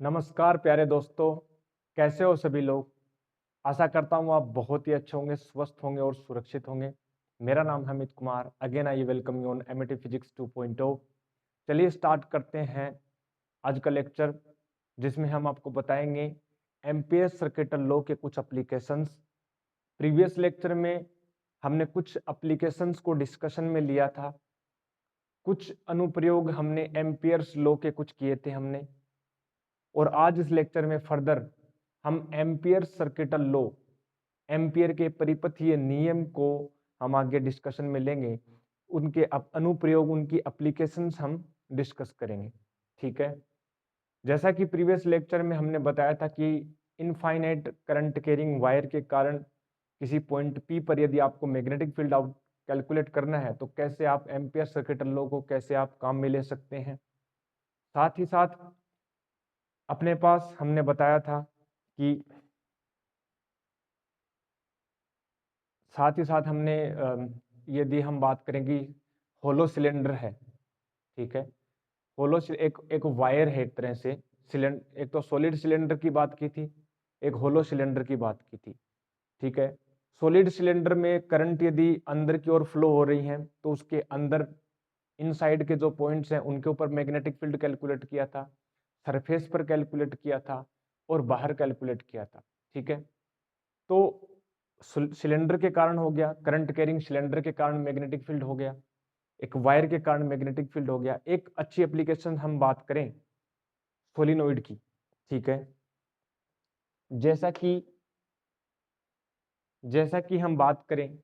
नमस्कार प्यारे दोस्तों, कैसे हो सभी लोग? आशा करता हूँ आप बहुत ही अच्छे होंगे, स्वस्थ होंगे और सुरक्षित होंगे। मेरा नाम है Amit Kumar. Again I welcome you on MET physics 2.0। चलिए स्टार्ट करते हैं आज का लेक्चर, जिसमें हम आपको बताएंगे एम्पीयर सर्किटल लॉ के कुछ एप्लीकेशंस। प्रीवियस लेक्चर में हमने कुछ एप्लीकेशंस को डिस्कशन में लिया था। कुछ अनुप्रयोग हमने एम्पीयर्स लॉ के कुछ किए थे हमने, और आज इस लेक्चर में फर्दर हम एम्पीयर सर्किटल लॉ, एम्पीयर के परिपथीय नियम को हम आगे डिस्कशन में लेंगे। उनके अनुप्रयोग, उनकी एप्लीकेशंस हम डिस्कस करेंगे। ठीक है, जैसा कि प्रीवियस लेक्चर में हमने बताया था कि इनफाइनाइट करंट कैरिंग वायर के कारण किसी पॉइंट पी पर यदि आपको मैग्नेटिक फील्ड आउट कैलकुलेट करना है तो कैसे आप एम्पीयर सर्किटल लॉ को कैसे आप काम में ले सकते हैं। साथ ही साथ अपने पास हमने बताया था कि साथ ही साथ हमने यदि हम बात करें कि होलो सिलेंडर है, ठीक है, एक वायर है, एक तरह से सिलेंडर। एक तो सॉलिड सिलेंडर की बात की थी, एक होलो सिलेंडर की बात की थी। ठीक है, सॉलिड सिलेंडर में करंट यदि अंदर की ओर फ्लो हो रही है तो उसके अंदर इनसाइड के जो पॉइंट्स हैं उनके ऊपर मैग्नेटिक फील्ड कैलकुलेट किया था, सरफेस पर कैलकुलेट किया था और बाहर कैलकुलेट किया था। ठीक है, तो सिलेंडर के कारण हो गया, करंट कैरिंग सिलेंडर के कारण मैग्नेटिक फील्ड हो गया, एक वायर के कारण मैग्नेटिक फील्ड हो गया। एक अच्छी एप्लीकेशन हम बात करें सोलिनोइड की। ठीक है, जैसा कि हम बात करें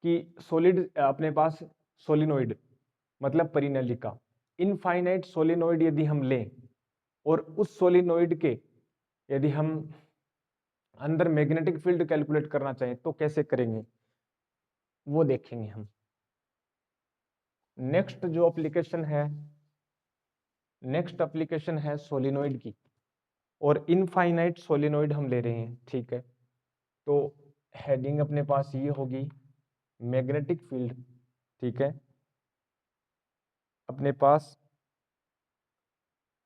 कि सॉलिड अपने पास सोलिनोइड मतलब परिनलिका, इनफाइनाइट सोलिनोइड यदि हम लें और उस सोलिनोइड के यदि हम अंदर मैग्नेटिक फील्ड कैलकुलेट करना चाहें तो कैसे करेंगे वो देखेंगे हम। नेक्स्ट जो एप्लीकेशन है, नेक्स्ट एप्लीकेशन है सोलिनोइड की, और इनफाइनाइट सोलिनोइड हम ले रहे हैं। ठीक है, तो हेडिंग अपने पास ये होगी मैग्नेटिक फील्ड। ठीक है, अपने पास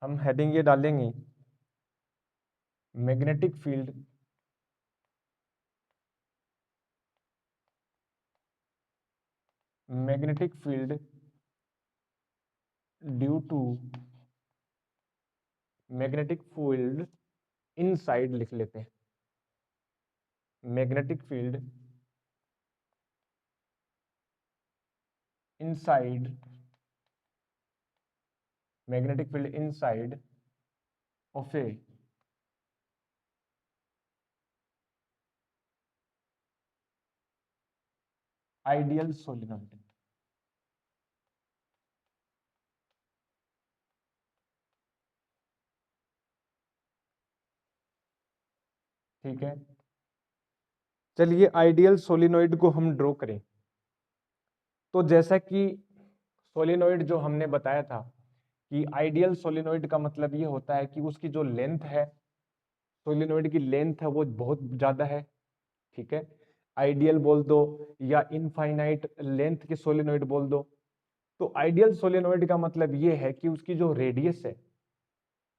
हम हेडिंग ये डालेंगे magnetic field magnetic field due to magnetic field inside लिख लेते हैं। Magnetic field inside, magnetic field inside of a ideal solenoid. ठीक है, चलिए आइडियल सोलिनोइड को हम ड्रॉ करें। तो जैसा कि सोलिनोइड जो हमने बताया था कि आइडियल सोलिनोइड का मतलब ये होता है कि उसकी जो लेंथ है, सोलिनोइड की लेंथ है वो बहुत ज्यादा है। ठीक है, आइडियल बोल दो या इनफाइनाइट लेंथ के सोलिनोइड बोल दो। तो आइडियल सोलिनोइड का मतलब ये है कि उसकी जो रेडियस है,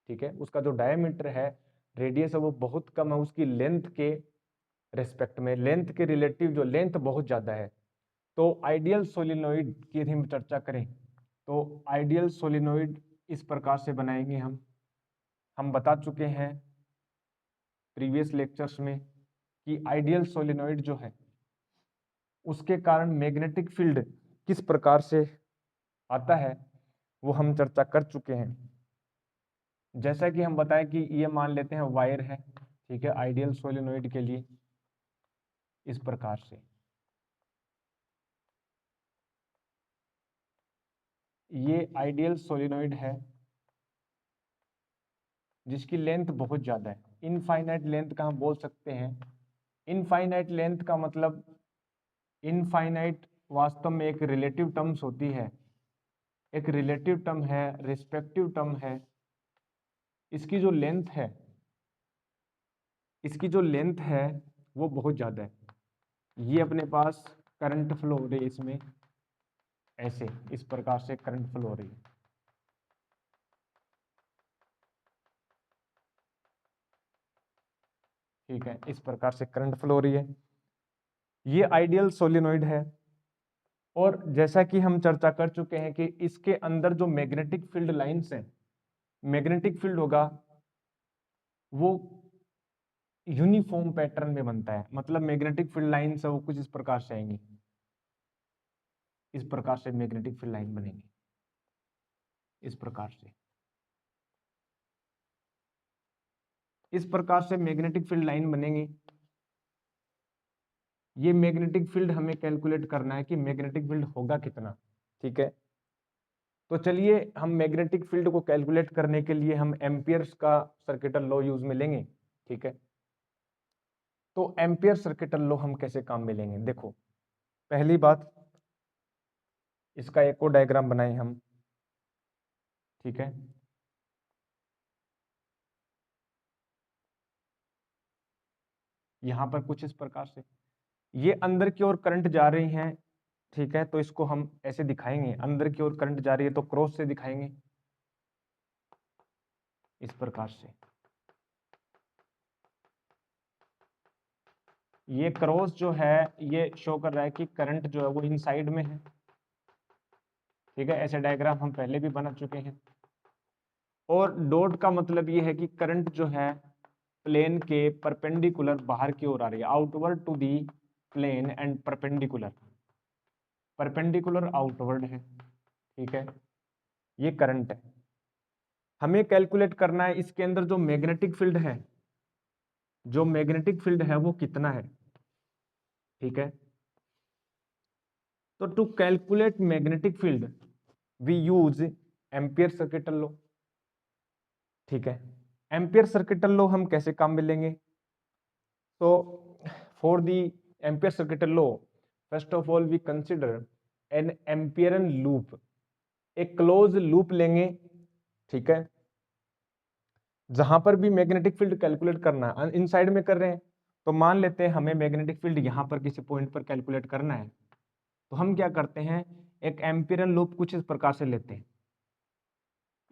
ठीक है, उसका जो डायमीटर है, रेडियस है वो बहुत कम है उसकी लेंथ के रेस्पेक्ट में, लेंथ के रिलेटिव जो लेंथ बहुत ज्यादा है। तो आइडियल सोलिनोइड की यदि हम चर्चा करें तो आइडियल सोलिनोइड इस प्रकार से बनाएंगे हम बता चुके हैं प्रीवियस लेक्चर्स में कि आइडियल सोलिनोइड जो है उसके कारण मैग्नेटिक फील्ड किस प्रकार से आता है वो हम चर्चा कर चुके हैं। जैसा कि हम बताएं कि ये मान लेते हैं वायर है, ठीक है, आइडियल सोलिनोइड के लिए इस प्रकार से ये आइडियल सोलिनोइड है जिसकी लेंथ बहुत ज्यादा है। इनफाइनाइट लेंथ का हम बोल सकते हैं, इनफाइनाइट लेंथ का मतलब, इनफाइनाइट वास्तव में एक रिलेटिव टर्म्स होती है, एक रिलेटिव टर्म है, रिस्पेक्टिव टर्म है। इसकी जो लेंथ है, इसकी जो लेंथ है वो बहुत ज्यादा है। ये अपने पास करंट फ्लो हो रही है इसमें, ऐसे इस प्रकार से करंट फ्लो हो रही है। ठीक है, इस प्रकार से करंट फ्लो हो रही है। ये आइडियल सोलिनॉइड है। और जैसा कि हम चर्चा कर चुके हैं कि इसके अंदर जो मैग्नेटिक फील्ड लाइंस हैं, मैग्नेटिक फील्ड होगा वो यूनिफॉर्म पैटर्न में बनता है। मतलब मैग्नेटिक फील्ड लाइंस है वो कुछ इस प्रकार से आएंगी, इस प्रकार से मैग्नेटिक फील्ड लाइन बनेगी, इस प्रकार से, इस प्रकार से मैग्नेटिक फील्ड लाइन बनेगी। ये मैग्नेटिक फील्ड हमें कैलकुलेट करना है कि मैग्नेटिक फील्ड होगा कितना। ठीक है, तो चलिए हम मैग्नेटिक फील्ड को कैलकुलेट करने के लिए हम एम्पियर्स का सर्किटल लॉ यूज में लेंगे। ठीक है, तो एम्पियर सर्किटल लॉ हम कैसे काम में लेंगे? देखो, पहली बात, इसका एक और डायग्राम बनाए हम। ठीक है, यहां पर कुछ इस प्रकार से ये अंदर की ओर करंट जा रही हैं। ठीक है, तो इसको हम ऐसे दिखाएंगे, अंदर की ओर करंट जा रही है तो क्रॉस से दिखाएंगे, इस प्रकार से। ये क्रॉस जो है ये शो कर रहा है कि करंट जो है वो इनसाइड में है। ठीक है, ऐसे डायग्राम हम पहले भी बना चुके हैं। और डॉट का मतलब ये है कि करंट जो है प्लेन के परपेंडिकुलर बाहर की ओर आ रही है, outward to the plane and perpendicular, perpendicular outward है। ठीक है, ये करंट है। हमें कैलकुलेट करना है इसके अंदर जो मैग्नेटिक फील्ड है, जो मैग्नेटिक फील्ड है वो कितना है। ठीक है, तो to calculate magnetic field we use Ampere circuital law. ठीक है, एम्पियर सर्किटल लॉ हम कैसे काम में लेंगे? तो for the ampere circuital law, first of all we consider an amperian loop, एक क्लोज लूप लेंगे। ठीक है, जहां पर भी मैग्नेटिक फील्ड कैलकुलेट करना है, इन साइड में कर रहे हैं, तो मान लेते हैं हमें मैग्नेटिक फील्ड यहां पर किसी पॉइंट पर कैलकुलेट करना है, तो हम क्या करते हैं, एक एम्पियरन लूप कुछ इस प्रकार से लेते हैं।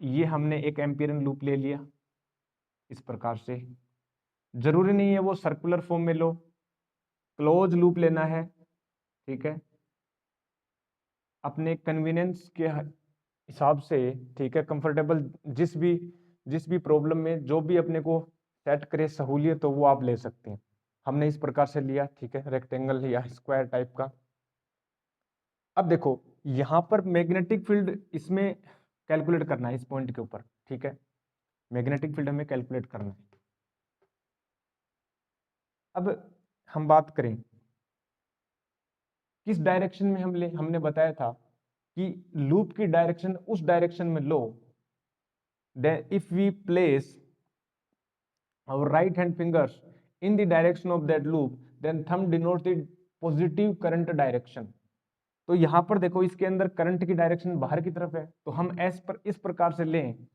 ये हमने एक एम्पियरन लूप ले लिया इस प्रकार से। जरूरी नहीं है वो सर्कुलर फॉर्म में लो, क्लोज लूप लेना है। ठीक है, अपने कन्वीनियंस के हिसाब से। ठीक है, कंफर्टेबल, जिस भी प्रॉब्लम में जो भी अपने को सेट करे सहूलियत, तो वो आप ले सकते हैं। हमने इस प्रकार से लिया। ठीक है, रेक्टेंगल या स्क्वायर टाइप का। अब देखो, यहां पर मैग्नेटिक फील्ड इसमें कैलकुलेट करना है इस पॉइंट के ऊपर। ठीक है, मैग्नेटिक फील्ड हमें कैलकुलेट करना है। अब हम बात करें किस डायरेक्शन में हमने बताया था कि लूप की डायरेक्शन उस डायरेक्शन में लो, if we place our right hand fingers in the direction of that loop, then thumb denotes the positive current direction। तो यहां पर देखो, इसके अंदर करंट की डायरेक्शन बाहर की तरफ है, तो हम इस प्रकार से लें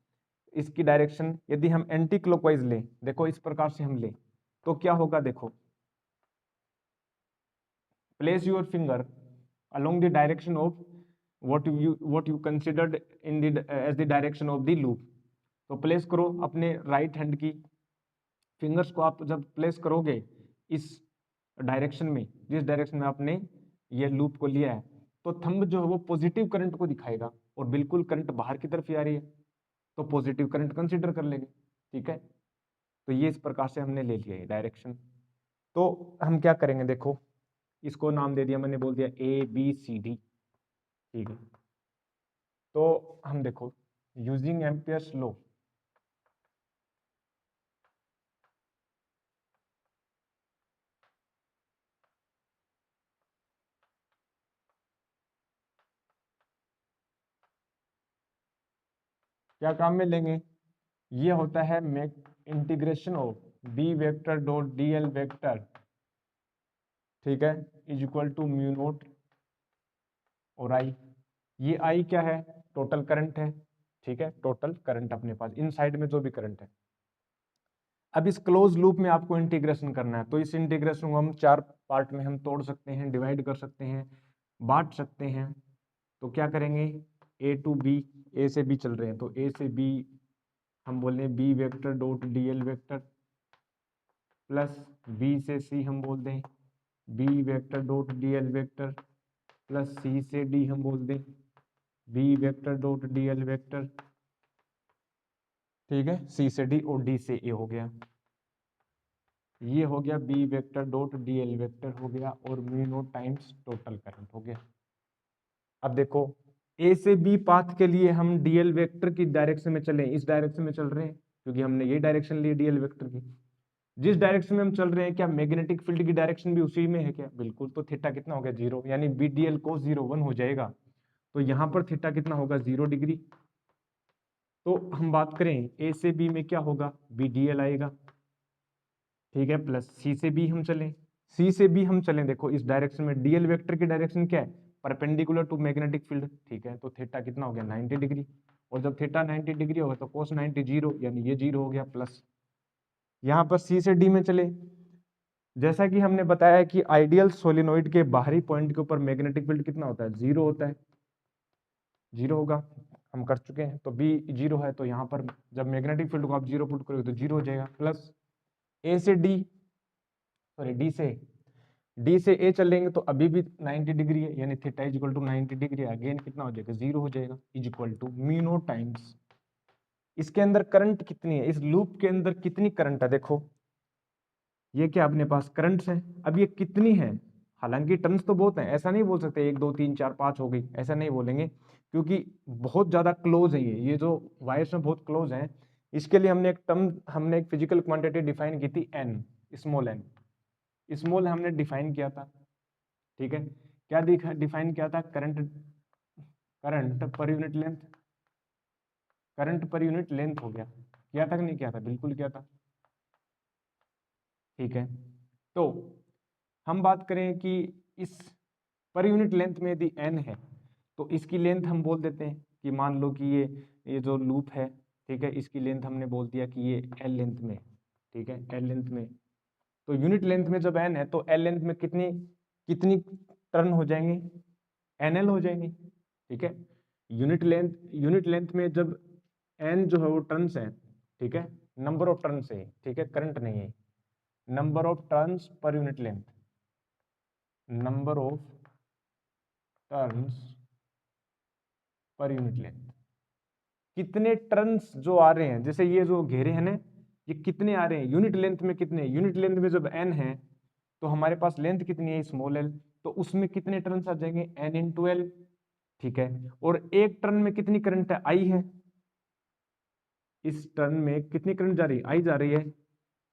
इसकी डायरेक्शन। यदि हम एंटी क्लॉकवाइज लें, देखो इस प्रकार से हम लें, तो क्या होगा? देखो, place your finger along the direction of what you considered in the as the direction of the loop। तो प्लेस करो अपने राइट हैंड की फिंगर्स को, आप जब प्लेस करोगे इस डायरेक्शन में, जिस डायरेक्शन में आपने ये लूप को लिया है, तो थंब जो है वो पॉजिटिव करंट को दिखाएगा, और बिल्कुल करंट बाहर की तरफ ही आ रही है, तो पॉजिटिव करंट कंसीडर कर लेंगे। ठीक है, तो ये इस प्रकार से हमने ले लिया है डायरेक्शन। तो हम क्या करेंगे, देखो इसको नाम दे दिया मैंने, बोल दिया ABCD। ठीक है, तो हम देखो यूजिंग एम्पियर्स लॉ, क्या काम में लेंगे? ये होता है integration of B vector dot DL vector. ठीक है, is equal to mu naught और आई। ये आई क्या है? टोटल करंट है। ठीक है, टोटल करंट अपने पास इन साइड में जो भी करंट है। अब इस क्लोज लूप में आपको इंटीग्रेशन करना है, तो इस इंटीग्रेशन को हम 4 पार्ट में हम तोड़ सकते हैं, डिवाइड कर सकते हैं, बांट सकते हैं। तो क्या करेंगे, A टू B, A से B चल रहे हैं, तो A से B हम बोले B vector dot DL vector plus B से सी हम बोल दें B vector dot D L vector, plus C से डी हम बोल दें B vector dot D L vector, ठीक है, सी से डी और डी से ए हो गया, ये हो गया B vector dot D L vector हो गया, और mu naught times total current हो गया। अब देखो ए से बी पाथ के लिए हम डीएल वेक्टर की डायरेक्शन में चले, इस डायरेक्शन में चल रहे हैं क्योंकि हमने ये डायरेक्शन ली डीएल वेक्टर की। जिस डायरेक्शन में हम चल रहे हैं क्या मैग्नेटिक फील्ड की डायरेक्शन भी उसी में है क्या? बिल्कुल। तो थीटा कितना हो गया 0, यानी बी डी एल को 0 1 हो जाएगा। तो यहाँ पर थीटा कितना होगा 0 डिग्री। तो हम बात करें ए से बी में क्या होगा, बी डी एल आएगा, ठीक है, प्लस सी से बी हम चलें, सी से बी हम चलें, देखो इस डायरेक्शन में डीएल वेक्टर की डायरेक्शन क्या है, परपेंडिकुलर टू मैग्नेटिक फील्ड, ठीक है। तो थीटा कितना हो गया 90 डिग्री, और जब थीटा 90 डिग्री होगा तो कोस 90 0, यानी ये 0 हो गया, प्लस यहाँ पर सी से डी में चले, जैसा कि हमने बताया कि आइडियल सोलिनोइड के बाहरी पॉइंट के ऊपर मैग्नेटिक फील्ड कितना होता है, 0 होता है, 0 होगा, हम कर चुके हैं। तो बी 0 है, तो यहाँ पर जब मैग्नेटिक फील्ड को आप 0 पुट करोगे तो 0 हो जाएगा, प्लस ए से डी, सॉरी डी से ए चलेंगे तो अभी भी 90 डिग्री है, यानी theta is equal to 90 degree, again कितना हो जाएगा 0 हो जाएगा, is equal to mu naught times. इसके अंदर करंट कितनी है, इस लूप के अंदर कितनी करंट है, देखो ये क्या अपने पास करंट्स है, अब ये कितनी है, हालांकि टर्न्स तो बहुत हैं, ऐसा नहीं बोल सकते 1 2 3 4 5 हो गई, ऐसा नहीं बोलेंगे क्योंकि बहुत ज्यादा क्लोज है ये जो वायर्स में बहुत क्लोज हैं। इसके लिए हमने एक फिजिकल क्वांटिटी डिफाइन की थी एन, स्मॉल एन, स्मॉल हमने डिफाइन किया था, ठीक है। क्या डिफाइन किया था, करंट पर यूनिट लेंथ, करंट पर यूनिट लेंथ हो गया, किया था कि नहीं किया था, बिल्कुल किया था, ठीक है। तो हम बात करें कि इस पर यूनिट लेंथ में यदि एन है तो इसकी लेंथ हम बोल देते हैं कि मान लो कि ये जो लूप है, ठीक है, इसकी लेंथ हमने बोल दिया कि ये एल लेंथ में, ठीक है, एल लेंथ में। तो यूनिट लेंथ में जब एन है तो एल लेंथ में कितनी कितनी टर्न हो जाएंगे, एन एल हो जाएंगे, ठीक है। यूनिट लेंथ में जब एन जो है वो टर्न्स है, ठीक है, नंबर ऑफ टर्न्स है, ठीक है, करंट नहीं है, number of turns per unit length, number of turns per unit length, कितने टर्न्स जो आ रहे हैं, जैसे ये जो घेरे हैं ना, ये कितने आ रहे हैं यूनिट लेंथ में, कितने यूनिट लेंथ में जब एन है तो हमारे पास लेंथ कितनी है स्मॉल एल, तो उसमें कितने टर्न्स आ जाएंगे एन इंटू एल, ठीक है। और एक टर्न में कितनी करंट है, आई है, इस टर्न में कितनी करंट जा रही है, आई जा रही है,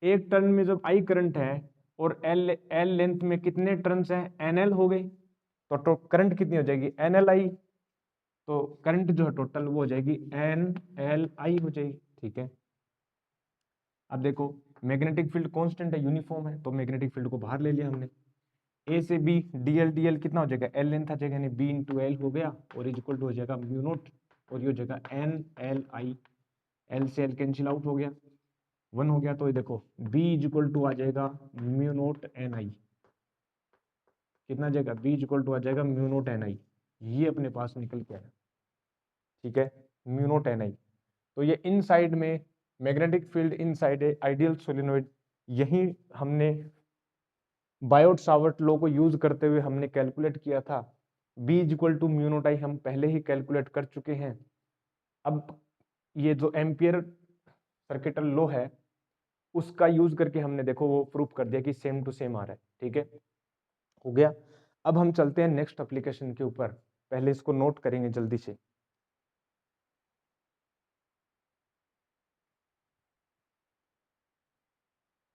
एक टर्न में जब आई करंट है और एल एल लेंथ में कितने टर्न्स हैं, एन एल हो गई, तो करंट कितनी हो जाएगी एन एल आई, तो करंट जो है टोटल वो हो जाएगी एन एल आई हो जाएगी, ठीक है। अब देखो मैग्नेटिक फील्ड कांस्टेंट है, यूनिफॉर्म है, तो मैग्नेटिक फील्ड को बाहर ले लिया हमने, ए से बी डीएल कितना हो जाएगा, एल लेंथ आ जाएगा, यानी बी इंटू एल हो गया, और इज इक्वल टू हो जाएगा म्यू नोट, और ये हो जाएगा एन एल आई, एल से एल कैंसिल आउट हो गया, 1 हो गया, तो ये देखो बी इज इक्वल टू आ जाएगा म्यू नोट एन आई, कितना आ जाएगा, बी इज इक्वल टू आ जाएगा म्यू नोट एन आई, ये अपने पास निकल के आया, ठीक है, म्यू नोट एन आई। तो ये इनसाइड में magnetic field inside a ideal solenoid, यही हमने बायोट सावर्ट लॉ को यूज करते हुए हमने कैलकुलेट किया था, B is equal to mu naught I हम पहले ही कैलकुलेट कर चुके हैं। अब ये जो एम्पियर सर्किटल लॉ है उसका यूज करके हमने देखो वो प्रूफ कर दिया कि सेम टू सेम आ रहा है, ठीक है, हो गया। अब हम चलते हैं नेक्स्ट एप्लीकेशन के ऊपर, पहले इसको नोट करेंगे जल्दी से।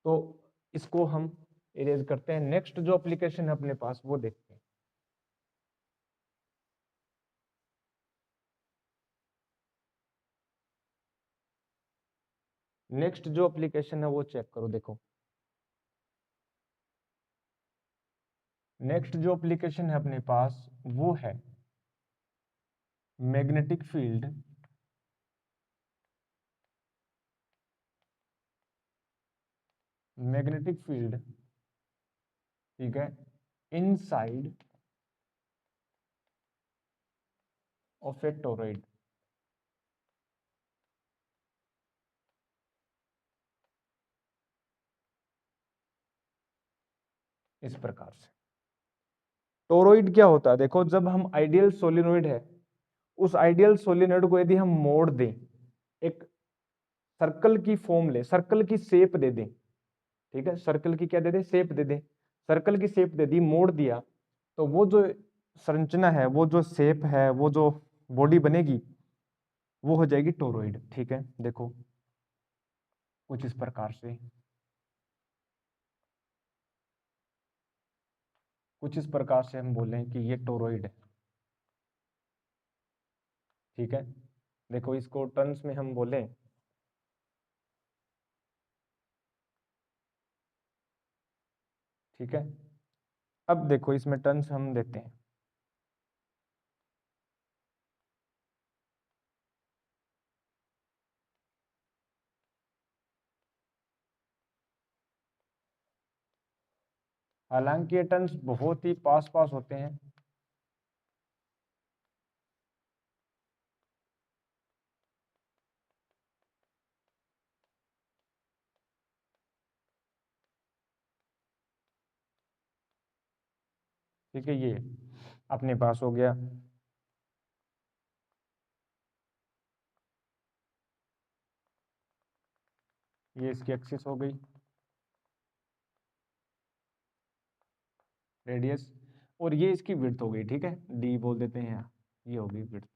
तो इसको हम इरेज करते हैं, नेक्स्ट जो एप्लीकेशन है अपने पास वो देखते हैं। नेक्स्ट जो एप्लीकेशन है वो चेक करो, देखो नेक्स्ट जो एप्लीकेशन है अपने पास वो है मैग्नेटिक फील्ड, मैग्नेटिक फील्ड, ठीक है, इनसाइड ऑफ ए टोरॉइड, इस प्रकार से। टोरॉइड क्या होता है, देखो जब हम आइडियल सोलिनॉइड है, उस आइडियल सोलिनॉइड को यदि हम मोड़ दें, एक सर्कल की फॉर्म ले, सर्कल की शेप दे दें, ठीक है, सर्कल की क्या दे दें, शेप दे दें, सर्कल की शेप दे दी, मोड़ दिया, तो वो जो संरचना है, वो जो शेप है, वो जो बॉडी बनेगी, वो हो जाएगी टोरॉइड। ठीक है, देखो कुछ इस प्रकार से, कुछ इस प्रकार से हम बोलें कि ये टोरॉइड है। ठीक है, देखो इसको टर्न्स में हम बोलें, ठीक है, अब देखो इसमें टर्न्स हम देते हैं। हालांकि ये टर्न्स बहुत ही पास पास होते हैं, ठीक है, ये अपने पास हो गया, ये इसकी एक्सिस हो गई, रेडियस, और ये इसकी विड्थ हो गई। ठीक है, डी बोल देते हैं यहाँ, ये हो गई विड्थ।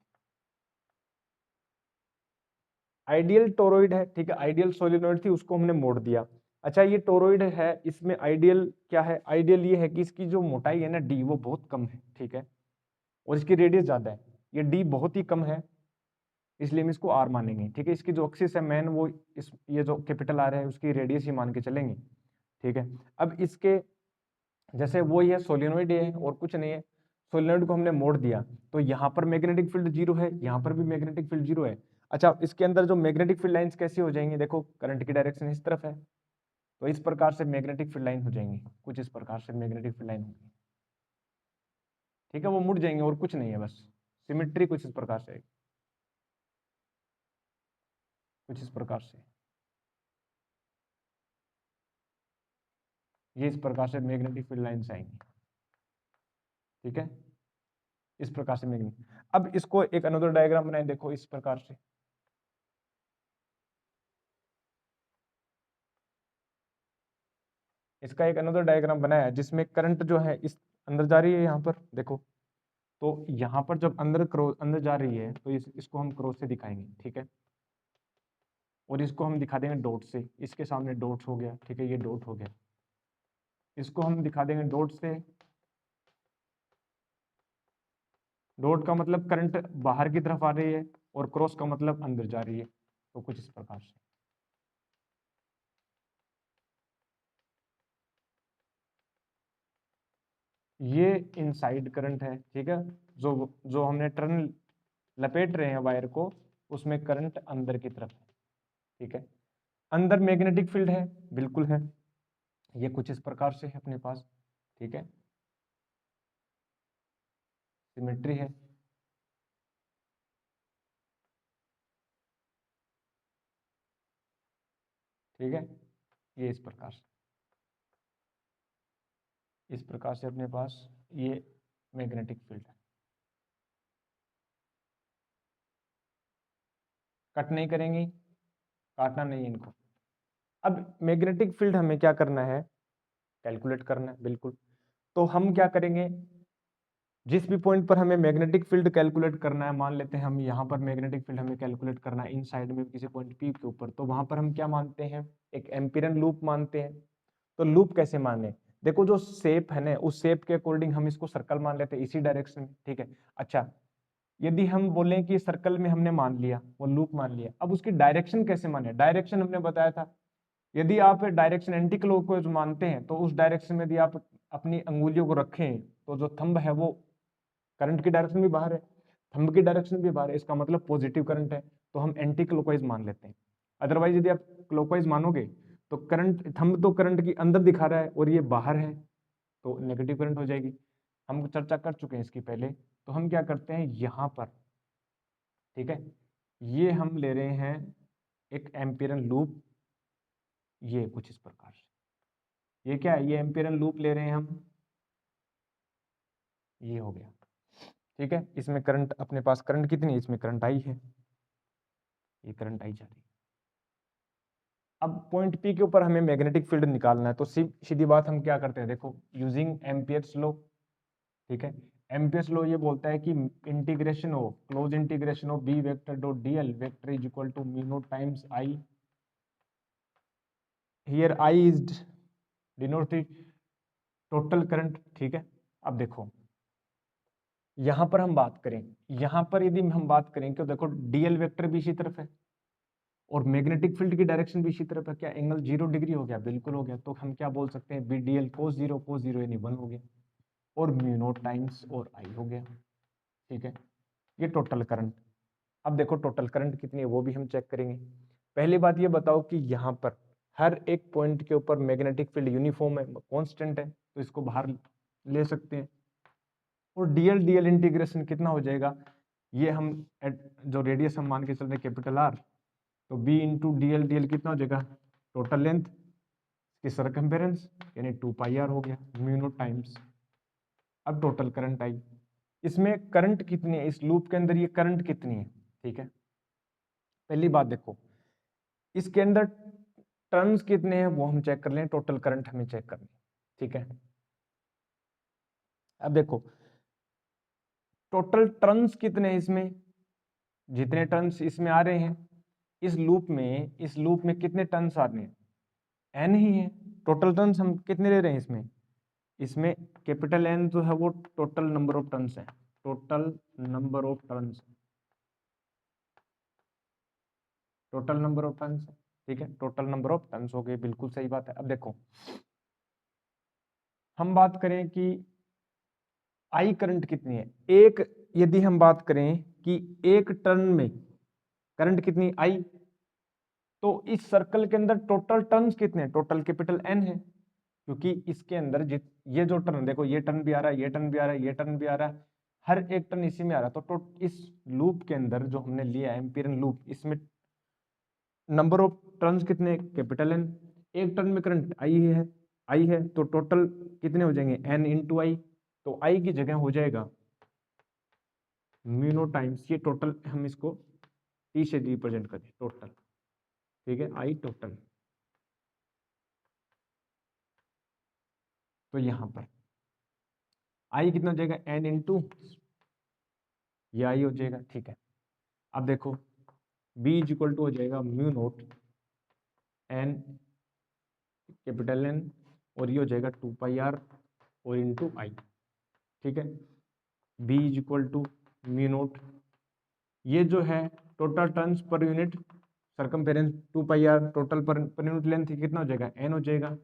आइडियल टोरॉइड है, ठीक है, आइडियल सोलिनॉइड थी, उसको हमने मोड़ दिया। अच्छा, ये टोरॉइड है, इसमें आइडियल क्या है, आइडियल ये है कि इसकी जो मोटाई है ना डी, वो बहुत कम है। ठीक है, और इसकी रेडियस ज्यादा है, ये डी बहुत ही कम है, इसलिए हम इसको आर मानेंगे। ठीक है, इसकी जो एक्सिस है मेन, वो इस ये जो कैपिटल आर है, उसकी रेडियस ही मान के चलेंगे। ठीक है, अब इसके जैसे वो ये सोलिनॉइड है और कुछ नहीं है, सोलिनॉइड को हमने मोड़ दिया, तो यहाँ पर मैग्नेटिक फील्ड जीरो है, यहाँ पर भी मैग्नेटिक फील्ड जीरो है। अच्छा, इसके अंदर जो मैग्नेटिक फील्ड लाइंस कैसी हो जाएंगी, देखो करंट की डायरेक्शन इस तरफ है, तो इस प्रकार से मैग्नेटिक फील्ड लाइन हो जाएंगी, कुछ इस प्रकार से मैग्नेटिक फील्ड लाइन होगी। ठीक है, वो मुड़ जाएंगे और कुछ नहीं है, बस सिमेट्री कुछ इस प्रकार से, कुछ इस प्रकार से, ये इस प्रकार से मैग्नेटिक फील्ड लाइन्स आएंगी। ठीक है, इस प्रकार से मैग्नेटिक। अब इसको एक अनदर डायग्राम बनाए, देखो इस प्रकार से, इसका एक अनदर डायग्राम बनाया है जिसमें करंट जो है इस अंदर जा रही है, यहाँ पर देखो, तो यहाँ पर जब अंदर जा रही है, तो इसको हम क्रॉस से दिखाएंगे। ठीक है, और इसको हम दिखा देंगे डॉट से, इसके सामने डॉट्स हो गया। ठीक है, ये डॉट हो गया, इसको हम दिखा देंगे डॉट से, डॉट का मतलब करंट बाहर की तरफ आ रही है, और क्रॉस का मतलब अंदर जा रही है, तो कुछ इस प्रकार से। ये इनसाइड करंट है। ठीक है, जो जो हमने टर्न लपेट रहे हैं वायर को, उसमें करंट अंदर की तरफ है। ठीक है, अंदर मैग्नेटिक फील्ड है, बिल्कुल है, ये कुछ इस प्रकार से है अपने पास। ठीक है, सिमेट्री है। ठीक है, ये इस प्रकार से अपने पास ये मैग्नेटिक फील्ड है। कट नहीं करेंगी, काटना नहीं है इनको। अब मैग्नेटिक फील्ड हमें क्या करना है, कैलकुलेट करना है, बिल्कुल। तो हम क्या करेंगे, जिस भी पॉइंट पर हमें मैग्नेटिक फील्ड कैलकुलेट करना है, मान लेते हैं हम यहाँ पर मैग्नेटिक फील्ड हमें कैलकुलेट करना है इन साइड में किसी पॉइंट पी के ऊपर, तो वहां पर हम क्या मानते हैं, एक एम्पिरियन लूप मानते हैं। तो लूप कैसे माने, देखो जो शेप है ना, उस शेप के अकॉर्डिंग हम इसको सर्कल मान लेते हैं इसी डायरेक्शन में। ठीक है, अच्छा, यदि हम बोलें कि सर्कल में हमने मान लिया, वो लूप मान लिया, अब उसकी डायरेक्शन कैसे माने, डायरेक्शन हमने बताया था, यदि आप डायरेक्शन एंटी क्लॉकवाइज मानते हैं, तो उस डायरेक्शन में यदि आप अपनी अंगुलियों को रखें, तो जो थंब है वो करंट की डायरेक्शन भी बाहर है, थंब की डायरेक्शन भी बाहर है, इसका मतलब पॉजिटिव करंट है, तो हम एंटी क्लॉकवाइज मान लेते हैं। अदरवाइज यदि आप क्लॉकवाइज मानोगे, तो करंट, थंब तो करंट की अंदर दिखा रहा है और ये बाहर है, तो नेगेटिव करंट हो जाएगी। हम चर्चा कर चुके हैं इसकी पहले, तो हम क्या करते हैं यहाँ पर, ठीक है, ये हम ले रहे हैं एक एम्पियरन लूप, ये कुछ इस प्रकार से, ये क्या है, ये एम्पियरन लूप ले रहे हैं हम, ये हो गया। ठीक है, इसमें करंट अपने पास करंट कितनी है, इसमें करंट आई है, ये करंट आई जा रही है। अब पॉइंट पी के ऊपर हमें मैग्नेटिक फील्ड निकालना है, तो सीधी बात हम क्या करते हैं, देखो यूजिंग एम्पियर्स लॉ। ठीक है, एम्पियर्स लॉ ये बोलता है कि integration of close integration of B vector dot DL vector is equal to mu naught times I, here I is denoted total current. ठीक है, अब देखो यहां पर हम बात करें, यहां पर यदि हम बात करें कि देखो डीएल वेक्टर भी इसी तरफ है और मैग्नेटिक फील्ड की डायरेक्शन भी इसी तरफ है, क्या एंगल 0 डिग्री हो गया, बिल्कुल हो गया। तो हम क्या बोल सकते हैं, B D L cos zero यानी 1 हो गया, और म्यू नॉट टाइम्स और आई हो गया। ठीक है, ये टोटल करंट। अब देखो टोटल करंट कितनी है वो भी हम चेक करेंगे। पहली बात ये बताओ कि यहाँ पर हर एक पॉइंट के ऊपर मैग्नेटिक फील्ड यूनिफॉर्म है, कांस्टेंट है, तो इसको बाहर ले सकते हैं। और डीएल डीएल इंटीग्रेशन कितना हो जाएगा, ये हम जो रेडियस हम मान के चल रहे कैपिटल आर, तो बी इंटू डीएल डीएल कितना हो जाएगा, टोटल लेंथ की सरकमफेरेंस यानी 2 पाई आर हो गया म्यू नॉट टाइम्स। अब टोटल करंट आई, इसमें करंट कितनी है, इस लूप के अंदर ये करंट कितनी है। ठीक है, पहली बात देखो इसके अंदर टर्न्स कितने हैं वो हम चेक कर लें, टोटल करंट हमें चेक करनी। ठीक है, अब देखो टोटल टर्न्स कितने हैं इसमें, जितने टर्न्स इसमें आ रहे हैं इस लूप में कितने टर्न्स आ रहे हैं, एन ही है। टोटल टर्न्स हम कितने ले रहे हैं इसमें, इसमें कैपिटल एन जो है वो टोटल नंबर ऑफ टर्न्स है, total number of turns, total number of turns. ठीक है, टोटल नंबर ऑफ टर्न्स हो गए, बिल्कुल सही बात है। अब देखो हम बात करें कि आई करंट कितनी है, एक यदि हम बात करें कि एक टर्न में करंट कितनी आई, तो इस सर्कल के अंदर टोटल टर्न्स कितने हैं, टोटल कैपिटल एन है, क्योंकि इसके अंदर ये जो टर्न देखो, ये टर्न भी आ रहा है, ये टर्न भी आ रहा है, ये टर्न भी आ रहा है, हर एक टर्न इसी में आ रहा है। तो इस लूप के अंदर जो हमने लिया है एम्पियरन लूप, इसमें नंबर ऑफ टर्न्स कितने, कैपिटल एन। एक टर्न में करंट आई है तो टोटल कितने हो जाएंगे, एन इंटू आई। तो आई की जगह हो जाएगा म्यू नॉट टाइम्स, ये टोटल हम इसको टी से रिप्रेजेंट करें टोटल। ठीक है, आई टोटल, तो यहां पर आई कितना हो जाएगा, एन इंटू ये आई हो जाएगा। ठीक है, अब देखो बी इज इक्वल टू हो जाएगा mu naught N capital N, और ये हो जाएगा 2 पाई आर और इंटू आई। ठीक है, B is equal to mu naught, ये जो है total turns per unit circumference 2 pi R, total per unit length कितना हो जाएगा, एन हो जाएगा।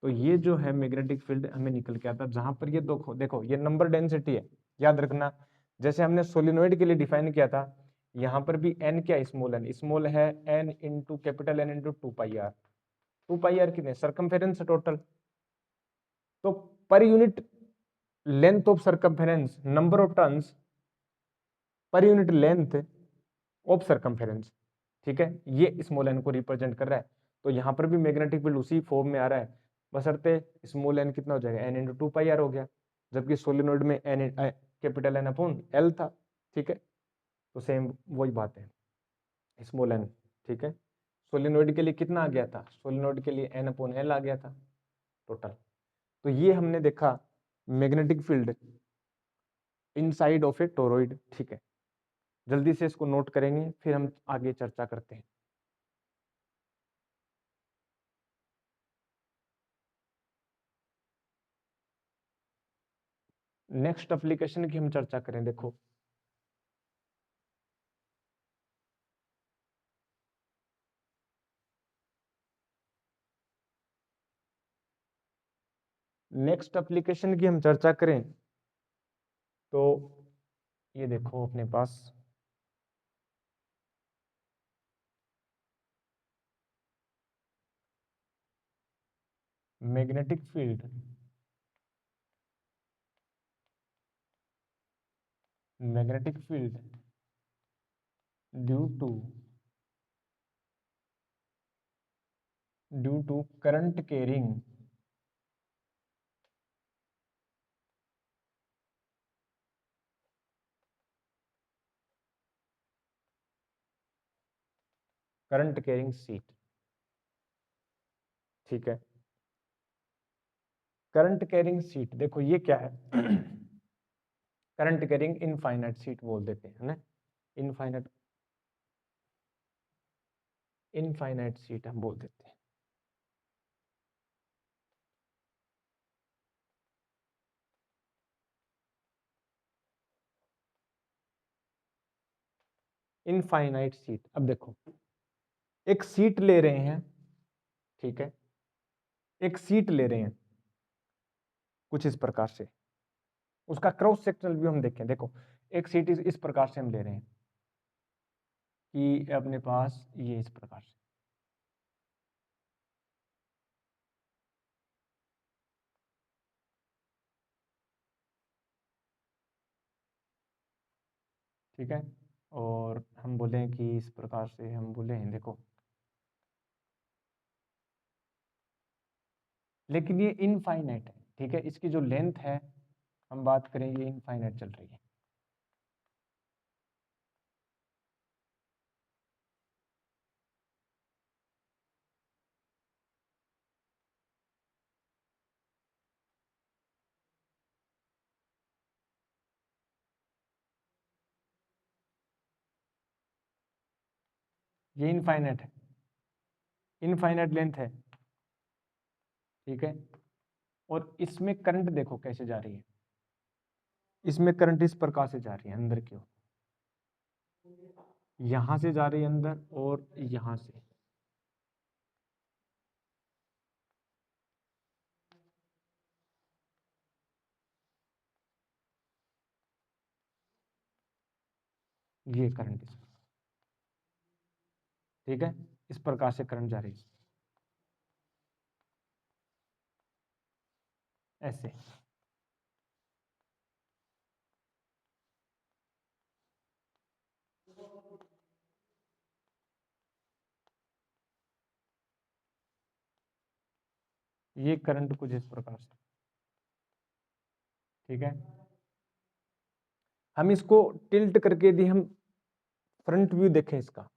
तो ये जो है मैग्नेटिक फील्ड हमें निकल के आता है, जहां पर ये देखो ये नंबर डेंसिटी है, याद रखना। जैसे हमने सोलिनोइड के लिए डिफाइन किया था, यहाँ पर भी एन क्या, स्मॉल है N into capital N into 2 pi R. 2 pi R कितने, सरकमफेरेंस टोटल, तो per unit length of circumference, number of turns per unit length of circumference. ठीक है, ये स्मॉल एन को रिप्रेजेंट कर रहा है। तो यहाँ पर भी मैग्नेटिक फील्ड उसी फॉर्म में आ रहा है, बशर्ते स्मॉल एन कितना हो जाएगा, एन इंटू 2 पाई आर हो गया, जबकि सोलिनोइड में N capital N upon L था। ठीक है, तो सेम वही बात है, स्मॉल एन। ठीक है, सोलिनोइड के लिए कितना आ गया था, सोलिनोइड के लिए एन अपॉन एल आ गया था टोटल। तो ये हमने देखा magnetic field inside of A toroid. ठीक है, जल्दी से इसको नोट करेंगे फिर हम आगे चर्चा करते हैं। नेक्स्ट एप्लीकेशन की हम चर्चा करें, देखो नेक्स्ट एप्लीकेशन की हम चर्चा करें तो ये देखो अपने पास magnetic field due to due to current carrying sheet. ठीक है, करंट कैरिंग सीट, देखो ये क्या है करंट कैरिंग इनफाइनाइट सीट बोल देते हैं ना, इनफाइनाइट सीट हम बोल देते हैं। इनफाइनाइट सीट, अब देखो एक सीट ले रहे हैं, ठीक है, एक सीट ले रहे हैं कुछ इस प्रकार से, उसका क्रॉस सेक्शनल व्यू हम देखें, देखो एक सीट इस प्रकार से हम ले रहे हैं कि अपने पास ये इस प्रकार से, ठीक है, और हम बोले कि इस प्रकार से हम बोले हैं, देखो लेकिन ये इनफाइनाइट है, ठीक है, इसकी जो लेंथ है हम बात करें ये इनफाइनाइट चल रही है। ये इनफाइनाइट है, इनफाइनाइट लेंथ है, ठीक है, और इसमें करंट देखो कैसे जा रही है, इसमें करंट इस प्रकार से जा रही है अंदर की ओर, यहां से जा रही है अंदर और यहां से, ये करंट ठीक है, इस प्रकार से करंट जा रही है ऐसे, ये करंट कुछ इस प्रकार से, ठीक है, हम इसको टिल्ट करके यदि हम फ्रंट व्यू देखें इसका,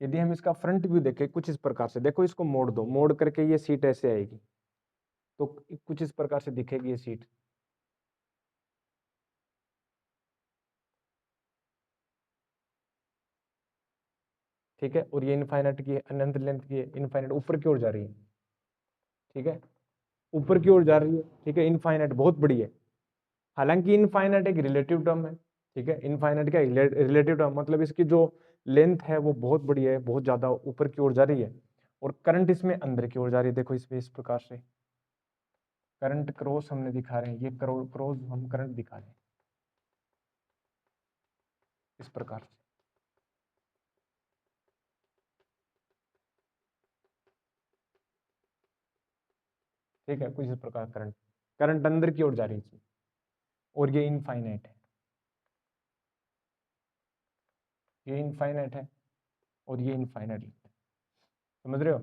यदि हम इसका फ्रंट व्यू देखें कुछ इस प्रकार से, देखो इसको मोड़ दो, मोड़ करके ये सीट ऐसे आएगी, तो कुछ इस प्रकार से दिखेगी ये सीट, ठीक है, और ये इनफाइनाइट की अनंत लेंथ की इनफाइनाइट ऊपर की ओर जा रही है, ठीक है, ऊपर की ओर जा रही है, ठीक है, इनफाइनाइट बहुत बड़ी है, हालांकि इनफाइनाइट एक रिलेटिव टर्म है, ठीक है, इनफाइनाइट क्या रिलेटिव टर्म, मतलब इसकी जो लेंथ है वो बहुत बड़ी है, बहुत ज्यादा ऊपर की ओर जा रही है, और करंट इसमें अंदर की ओर जा रही है, देखो इसमें इस प्रकार से करंट क्रॉस हमने दिखा रहे हैं, ये क्रॉस हम करंट दिखा रहे हैं इस प्रकार से, ठीक है, कुछ इस प्रकार करंट करंट अंदर की ओर जा रही है इसमें, और ये इनफाइनाइट है, ये इनफाइनाइट है और ये इनफाइनाइट, समझ रहे हो,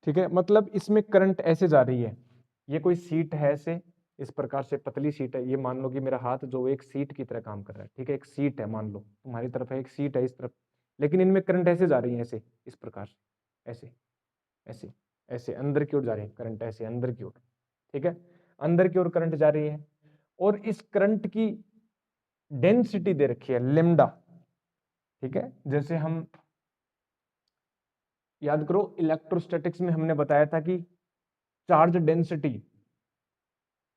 ठीक है, मतलब इसमें करंट ऐसे जा रही है, ये कोई सीट है ऐसे इस प्रकार से पतली सीट है, ये मान लो कि मेरा हाथ जो एक सीट की तरह काम कर रहा है, ठीक है, एक सीट है, मान लो तुम्हारी तरफ है एक सीट है इस तरफ, लेकिन इनमें करंट ऐसे जा रही है ऐसे इस प्रकार से, ऐसे ऐसे ऐसे अंदर की ओर जा रही है करंट, ऐसे अंदर की ओर, ठीक है, अंदर की ओर करंट जा रही है, और इस करंट की डेंसिटी दे रखी है लेमडा, ठीक है, जैसे हम याद करो इलेक्ट्रोस्टैटिक्स में हमने बताया था कि चार्ज डेंसिटी,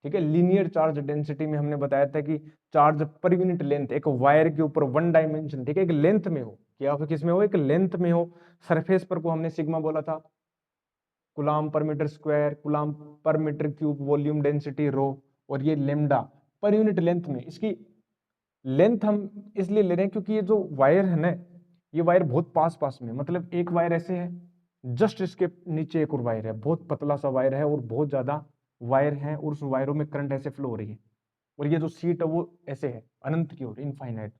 ठीक है, लीनियर चार्ज डेंसिटी में हमने बताया था कि चार्ज पर यूनिट लेंथ एक वायर के ऊपर वन डायमेंशन, ठीक है, एक लेंथ में हो, क्या हो, किस में हो, एक लेंथ में हो, सरफेस पर को हमने सिग्मा बोला था, coulomb per metre square, coulomb per metre cube, volume density rho, और ये लेमडा पर यूनिट लेंथ में, इसकी लेंथ हम इसलिए ले रहे हैं क्योंकि ये जो वायर है ना, ये वायर बहुत पास पास में, मतलब एक वायर ऐसे है, जस्ट इसके नीचे एक और वायर है, बहुत पतला सा वायर है और बहुत ज्यादा वायर है, और उस वायरों में करंट ऐसे फ्लो हो रही है, और ये जो सीट है वो ऐसे है अनंत की ओर, इनफाइनाइट,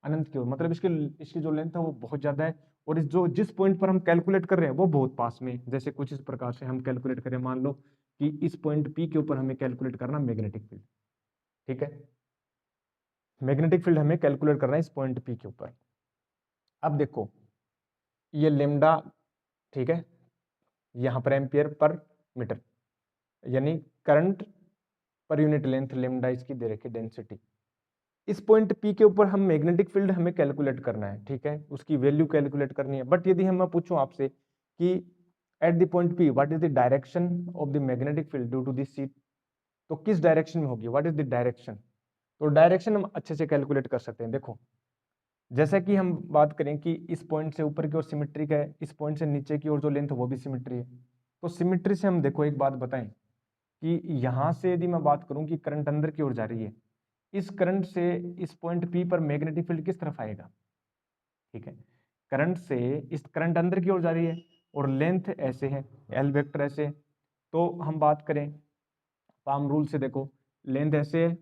अनंत की ओर, मतलब इसकी इसकी जो लेंथ है वो बहुत ज्यादा है, और जिस पॉइंट पर हम कैलकुलेट कर रहे हैं वो बहुत पास में है। जैसे कुछ इस प्रकार से हम कैलकुलेट करें, मान लो कि इस पॉइंट P के ऊपर हमें कैलकुलेट करना मैग्नेटिक फील्ड, ठीक है, मैग्नेटिक फील्ड हमें कैलकुलेट करना है इस पॉइंट P के ऊपर। अब देखो ये लेमडा, ठीक है, यहाँ पर एम्पियर पर मीटर, यानी करंट पर यूनिट लेंथ लेमडा इसकी दे रखी डेंसिटी। इस पॉइंट P के ऊपर हम मैग्नेटिक फील्ड हमें कैलकुलेट करना है, ठीक है, उसकी वैल्यू कैलकुलेट करनी है। बट यदि मैं पूछूं आपसे कि at the point P what is the direction of the magnetic field due to this sheet, तो किस डायरेक्शन में होगी, व्हाट इज द डायरेक्शन, तो डायरेक्शन हम अच्छे से कैलकुलेट कर सकते हैं। देखो जैसा कि हम बात करें कि इस पॉइंट से ऊपर की ओर सिमेट्रिक है, इस पॉइंट से नीचे की ओर जो लेंथ वो भी सिमेट्री है, तो सिमेट्री से हम देखो एक बात बताएं कि यहां से यदि मैं बात करूं कि करंट अंदर की ओर जा रही है, इस करंट से इस पॉइंट P पर मैग्नेटिक फील्ड किस तरफ आएगा, ठीक है, करंट से इस करंट अंदर की ओर जा रही है और लेंथ ऐसे है, एल वेक्टर ऐसे है, तो हम बात करें पाम रूल से, देखो लेंथ ऐसे है,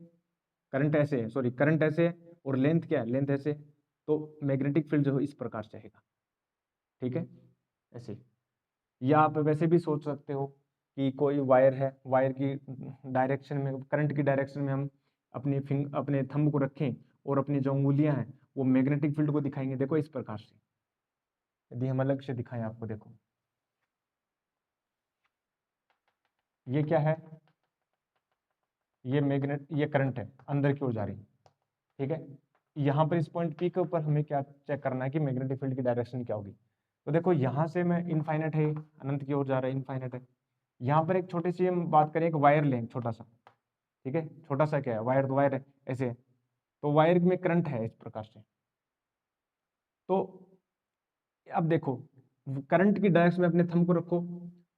करंट ऐसे है, सॉरी करंट ऐसे है और लेंथ क्या है, लेंथ ऐसे, तो मैग्नेटिक फील्ड जो है इस प्रकार से आएगा, ठीक है, ऐसे। या आप वैसे भी सोच सकते हो कि कोई वायर है, वायर की डायरेक्शन में, करंट की डायरेक्शन में हम अपने थंब को रखें और अपनी जो उंगलियां हैं वो मैग्नेटिक फील्ड को दिखाएंगे, देखो इस प्रकार से। यदि हम अलग से दिखाएं आपको, देखो ये क्या है, ये करंट है अंदर की ओर जा रही, ठीक है, यहाँ पर इस पॉइंट P के ऊपर हमें क्या चेक करना है कि मैग्नेटिक फील्ड की डायरेक्शन क्या होगी। तो देखो यहाँ से मैं इनफाइनाइट है, अनंत की ओर जा रहा है, इनफाइनाइट है। यहाँ पर एक छोटी सी हम बात करें, एक वायर लें छोटा सा, ठीक है, छोटा सा क्या है, वायर तो वायर है ऐसे है। तो वायर में करंट है इस प्रकार से, तो अब देखो करंट की डायरेक्शन में अपने थंब को रखो,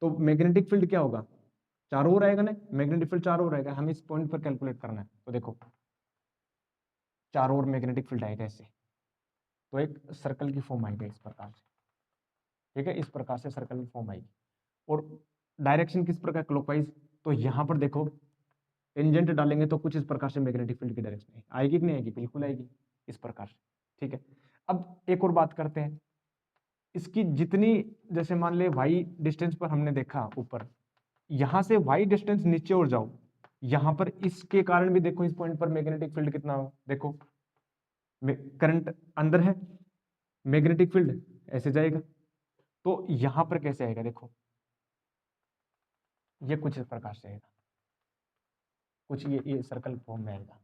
तो मैग्नेटिक फील्ड क्या होगा, चारों ओर आएगा ना, मैग्नेटिक फील्ड चारों ओर आएगा, हमें इस पॉइंट पर कैलकुलेट करना है। तो देखो चारों ओर मैग्नेटिक फील्ड आएगा ऐसे, तो एक सर्कल की फॉर्म आएगा इस प्रकार से, ठीक है, इस प्रकार से सर्कल की फॉर्म आएगी। और डायरेक्शन किस प्रकार, क्लॉकवाइज, तो यहाँ पर देखो टेंजेंट डालेंगे तो कुछ इस प्रकार से मैग्नेटिक फील्ड की डायरेक्शन आएगी कि नहीं आएगी, बिल्कुल आएगी इस प्रकार से, ठीक है। अब एक और बात करते हैं, इसकी जितनी, जैसे मान ले वाई डिस्टेंस पर हमने देखा ऊपर, यहां से वाई डिस्टेंस नीचे और जाओ, यहां पर इसके कारण भी देखो इस पॉइंट पर मैग्नेटिक फील्ड कितना हो, देखो करंट अंदर है, मैग्नेटिक फील्ड ऐसे जाएगा, तो यहां पर कैसे आएगा, देखो ये कुछ इस प्रकार से आएगा, कुछ ये सर्कल फॉर्म में आएगा,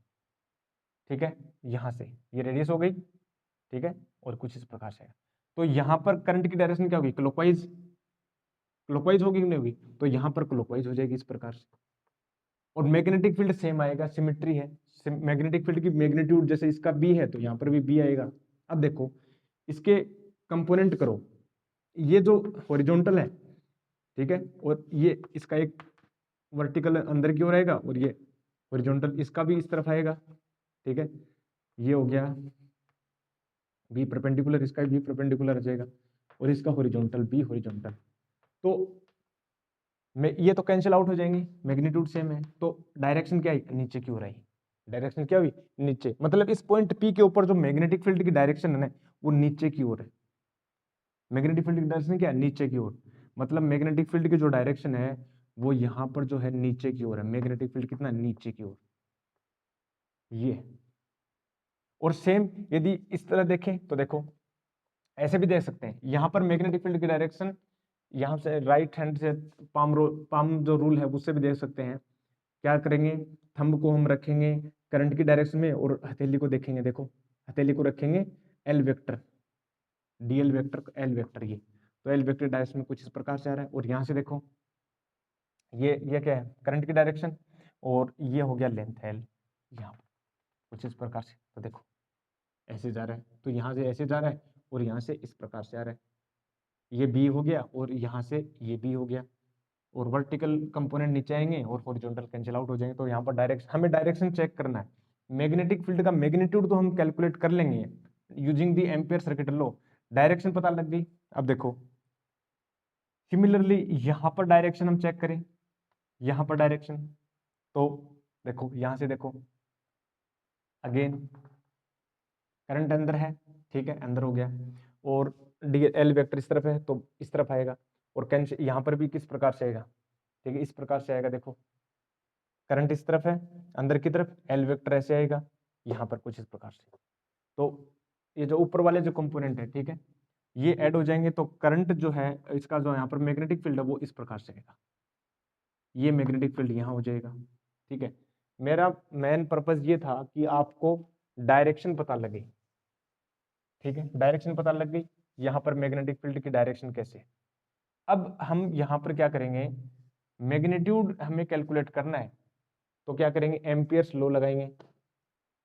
ठीक है, यहां से ये रेडियस हो गई, ठीक है, और कुछ इस प्रकार से आएगा। तो यहां पर करंट की डायरेक्शन क्या होगी, क्लॉकवाइज, क्लॉकवाइज होगी कि नहीं होगी, तो यहां पर क्लॉकवाइज हो जाएगी इस प्रकार से। और मैग्नेटिक फील्ड सेम आएगा, सिमेट्री है, मैग्नेटिक फील्ड की मैग्नीट्यूड जैसे इसका बी है तो यहाँ पर भी बी आएगा। अब देखो इसके कंपोनेंट करो, ये जो हॉरिजॉन्टल है, ठीक है, और ये इसका एक वर्टिकल अंदर की ओर आएगा और ये हॉरिजॉन्टल इसका भी इस तरफ आएगा, ठीक है, ये हो गया बी परपेंडिकुलर, इसका भी परपेंडिकुलर आ जाएगा और इसका हॉरिजॉन्टल बी हॉरिजॉन्टल, तो ये तो कैंसिल आउट हो जाएंगे, मैग्नीट्यूड सेम है, तो डायरेक्शन क्या है, नीचे की ओर आई, डायरेक्शन क्या हुई, नीचे, मतलब इस पॉइंट P के ऊपर जो मैग्नेटिक फील्ड की डायरेक्शन है ना वो नीचे की ओर है, मैग्नेटिक फील्ड की डायरेक्शन क्या है, नीचे की ओर, मतलब मैग्नेटिक फील्ड की जो डायरेक्शन है वो यहाँ पर जो है नीचे की ओर है, मैग्नेटिक फील्ड कितना नीचे की ओर, ये। और सेम यदि इस तरह देखें तो देखो ऐसे भी देख सकते हैं, यहाँ पर मैग्नेटिक फील्ड की डायरेक्शन यहाँ से राइट हैंड से पाम जो रूल है उससे भी देख सकते हैं। क्या करेंगे, थंब को हम रखेंगे करंट की डायरेक्शन में और हथेली को देखेंगे, देखो हथेली को रखेंगे L vector, DL vector, L vector, ये तो एल वेक्टर डायरेक्शन में कुछ इस प्रकार से आ रहा है। और यहाँ से देखो ये क्या है, करंट की डायरेक्शन, और ये हो गया लेंथ एल, यहाँ कुछ इस प्रकार से, तो देखो ऐसे जा रहा है, तो यहाँ से ऐसे जा रहा है और यहाँ से इस प्रकार से आ रहा है, ये बी हो गया और यहाँ से ये बी हो गया, और वर्टिकल कंपोनेंट नीचे आएंगे और हॉरिजॉन्टल कैंसिल आउट हो जाएंगे। तो यहाँ पर डायरेक्शन, हमें डायरेक्शन चेक करना है, मैग्नेटिक फील्ड का मैग्नीट्यूड तो हम कैलकुलेट कर लेंगे using the ampere circuit law, direction पता लग गई। अब देखो सिमिलरली यहाँ पर डायरेक्शन हम चेक करें, यहाँ पर डायरेक्शन, तो देखो यहाँ से देखो अगेन करंट अंदर है, ठीक है, अंदर हो गया, और डी एल वेक्टर इस तरफ है तो इस तरफ आएगा, और कैंसिल यहाँ पर भी किस प्रकार से आएगा, ठीक है, इस प्रकार से आएगा। देखो करंट इस तरफ है अंदर की तरफ, एल वेक्टर ऐसे आएगा यहाँ पर कुछ इस प्रकार से। तो ये जो ऊपर वाले जो कंपोनेंट है, ठीक है, ये ऐड हो जाएंगे तो करंट जो है इसका जो यहाँ पर मैग्नेटिक फील्ड है वो इस प्रकार से आएगा, ये मैग्नेटिक फील्ड यहाँ हो जाएगा। ठीक है, मेरा मेन पर्पस ये था कि आपको डायरेक्शन पता लगे। ठीक है, डायरेक्शन पता लग गई, यहाँ पर मैग्नेटिक फील्ड की डायरेक्शन कैसे है। अब हम यहाँ पर क्या करेंगे, मैग्नीट्यूड हमें कैलकुलेट करना है तो क्या करेंगे, एम्पियर्स लॉ लगाएंगे।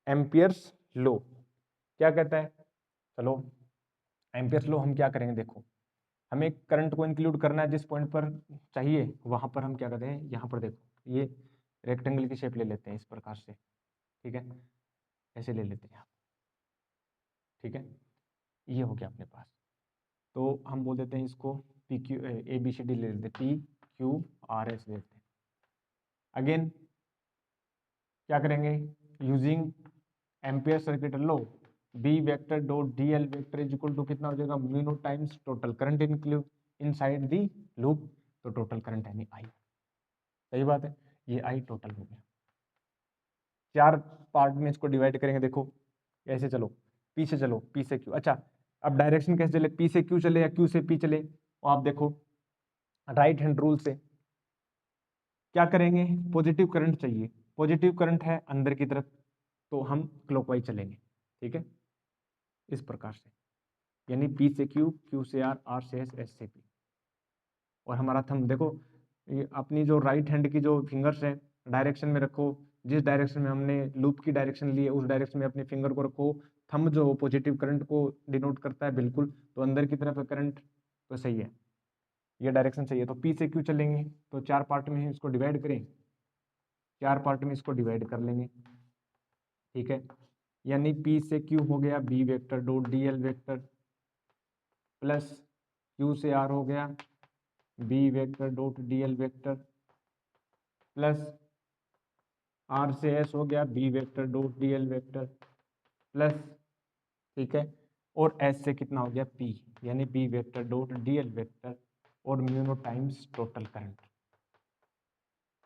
एम्पियर्स लॉ क्या कहता है, चलो एम्पियर्स लॉ हम क्या करेंगे, देखो हमें करंट को इंक्लूड करना है जिस पॉइंट पर चाहिए, वहां पर हम क्या करते हैं, यहाँ पर देखो ये रेक्टेंगल की शेप ले लेते हैं इस प्रकार से। ठीक है, ऐसे ले लेते हैं आप। ठीक है, ये हो गया अपने पास, तो हम बोल देते हैं इसको P Q A B C D ले लेते हैं, पी क्यू आर एस लेते हैं। अगेन क्या करेंगे, using Ampere circuit law, B vector dot D L vector is equal to कितना हो जाएगा, mu naught times total current include inside the loop, तो टोटल करंट यानी आई। सही बात है, ये आई टोटल हो गया। चार पार्ट में इसको डिवाइड करेंगे, देखो ऐसे चलो, पी से चलो, पी से क्यू। अच्छा अब डायरेक्शन कैसे चले, पी से क्यू चले या क्यू से पी चले, तो आप देखो राइट हैंड रूल से क्या करेंगे, पॉजिटिव करंट चाहिए, पॉजिटिव करंट है अंदर की तरफ तो हम क्लॉकवाइज चलेंगे। ठीक है, इस प्रकार से, यानी पी से क्यू, क्यू से आर, आर से एस, एस से पी। और हमारा थंब देखो, ये अपनी जो राइट हैंड की जो फिंगर्स है डायरेक्शन में रखो, जिस डायरेक्शन में हमने लूप की डायरेक्शन ली है उस डायरेक्शन में अपने फिंगर को रखो। थंब जो पॉजिटिव करंट को डिनोट करता है बिल्कुल, तो अंदर की तरफ करंट तो सही है, ये डायरेक्शन सही है। तो पी से क्यू चलेंगे तो चार पार्ट में इसको डिवाइड करें, चार पार्ट में इसको डिवाइड कर लेंगे। ठीक है, यानी पी से क्यू हो गया B vector dot D L vector, plus Q से आर हो गया B vector dot D L vector, plus R से एस हो गया B vector dot D L vector, plus, ठीक है, और एस से कितना हो गया पी, यानी B vector dot D L vector और mu naught times total current.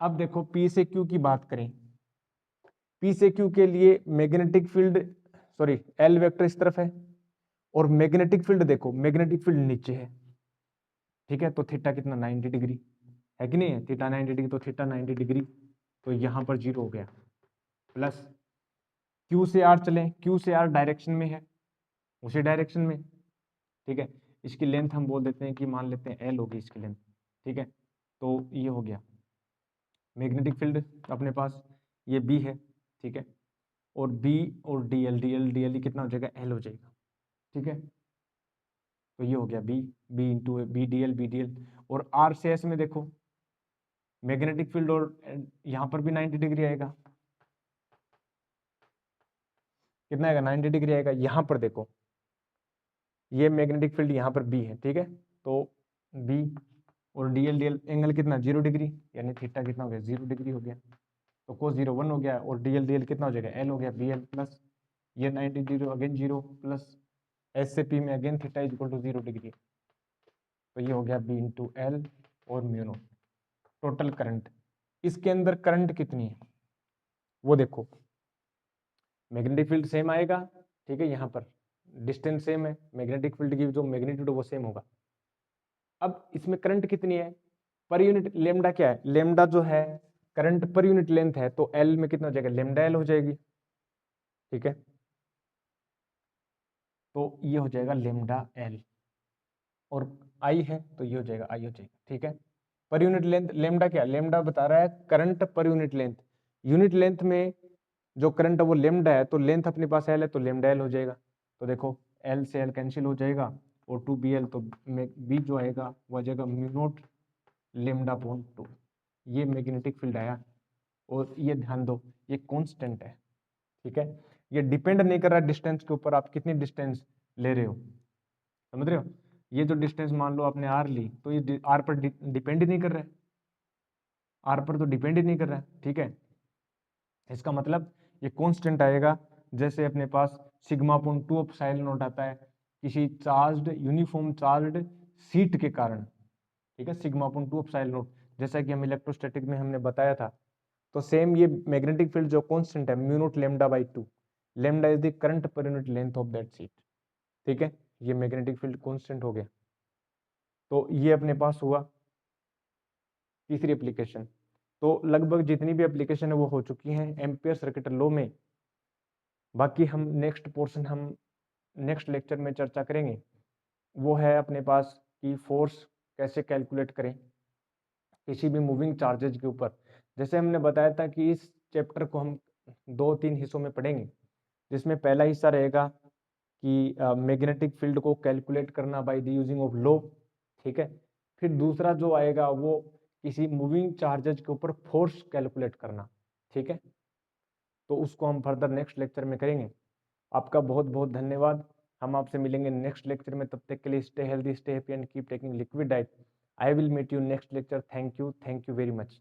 अब देखो पी से क्यू की बात करें, पी से क्यू के लिए magnetic field, sorry L vector इस तरफ है, और मैग्नेटिक फील्ड देखो, मैग्नेटिक फील्ड नीचे है। ठीक है, तो थीटा कितना 90 डिग्री है कि नहीं है, थीटा 90 डिग्री, तो थीटा 90 डिग्री, तो यहाँ पर 0 हो गया। प्लस क्यू से आर चलें, क्यू से आर डायरेक्शन में है, उसी डायरेक्शन में। ठीक है, इसकी लेंथ हम बोल देते हैं कि मान लेते हैं एल होगी इसकी लेंथ। ठीक है, तो ये हो गया मैग्नेटिक फील्ड अपने पास, ये बी है। ठीक है, और बी और D L, D L D L कितना हो जाएगा, एल हो जाएगा। ठीक है, तो ये हो गया B, B into B D L, B D L. और आर से एस में देखो मैग्नेटिक फील्ड, और यहाँ पर भी 90 डिग्री आएगा, कितना आएगा 90 डिग्री आएगा। यहाँ पर देखो ये मैग्नेटिक फील्ड यहाँ पर बी है। ठीक है, तो बी और डी एल एंगल कितना 0 डिग्री, यानी थीटा कितना हो गया 0 डिग्री हो गया, तो कोस 0 1 हो गया, और डी एल कितना हो जाएगा एल हो गया, बी एल प्लस ये 90 0 अगेन 0 प्लस एस से पी में again theta is equal to 0 degree, तो ये हो गया बी इंटू एल और म्यू नॉट टोटल करंट। इसके अंदर करंट कितनी है वो देखो, मैग्नेटिक फील्ड सेम आएगा। ठीक है, यहाँ पर डिस्टेंस सेम है, मैग्नेटिक फील्ड की जो मैग्नीट्यूड वो सेम होगा। अब इसमें करंट कितनी है पर यूनिट, लेमडा क्या है, लेमडा जो है करंट पर यूनिट लेंथ है, तो एल में कितना हो जाएगा, लेमडा एल हो जाएगी। ठीक है, तो ये हो जाएगा लेमडा एल, और आई है तो ये हो जाएगा आई हो जाएगा। ठीक है, पर यूनिट लेंथ, लेमडा क्या, लेमडा बता रहा है करंट पर यूनिट लेंथ, यूनिट लेंथ में जो करंट है वो लेमडा है, तो लेंथ अपने पास एल है तो लेमडा एल हो जाएगा। तो देखो एल से एल कैंसिल हो जाएगा, और 2bl, तो बी जो आएगा वो आ जाएगा म्यू नॉट लेमडा अपॉन 2। ये मैग्नेटिक फील्ड आया, और ये ध्यान दो ये कांस्टेंट है। ठीक है, ये डिपेंड नहीं कर रहा डिस्टेंस के ऊपर, आप कितनी डिस्टेंस ले रहे हो, समझ रहे हो। ये जो डिस्टेंस मान लो आपने आर ली, तो ये आर पर डिपेंड ही नहीं कर रहा है, आर पर तो डिपेंड ही नहीं कर रहा है। ठीक है, इसका मतलब ये कांस्टेंट आएगा, जैसे अपने पास सिग्मा अपॉन 2 एप्सिलॉन नॉट आता है, किसी चार्ज्ड यूनिफॉर्म चार्ज्ड सीट के कारण, ठीक है, सिग्मा अपॉन 2 एप्सिलॉन नॉट, जैसा कि हम इलेक्ट्रोस्टैटिक में हमने बताया था। तो सेम ये मैग्नेटिक फील्ड जो कांस्टेंट है mu naught lambda by 2, lambda is the current पर unit length of that seat, ठीक है, ये मैग्नेटिक फील्ड कांस्टेंट हो गया। तो ये अपने पास हुआ तीसरी एप्लीकेशन। तो लगभग जितनी भी एप्लीकेशन है वो हो चुकी हैं एम्पियर सर्किट लॉ में। बाकी हम नेक्स्ट पोर्शन हम नेक्स्ट लेक्चर में चर्चा करेंगे, वो है अपने पास कि फोर्स कैसे कैलकुलेट करें किसी भी मूविंग चार्जेज के ऊपर। जैसे हमने बताया था कि इस चैप्टर को हम 2-3 हिस्सों में पढ़ेंगे, जिसमें पहला हिस्सा रहेगा कि मैग्नेटिक फील्ड को कैलकुलेट करना by the using of law, ठीक है। फिर दूसरा जो आएगा वो किसी मूविंग चार्जेज के ऊपर फोर्स कैलकुलेट करना, ठीक है। तो उसको हम फर्दर नेक्स्ट लेक्चर में करेंगे। आपका बहुत बहुत धन्यवाद। हम आपसे मिलेंगे नेक्स्ट लेक्चर में, तब तक के लिए stay healthy, stay happy and keep taking liquid diet. I will meet you next lecture. Thank you very much.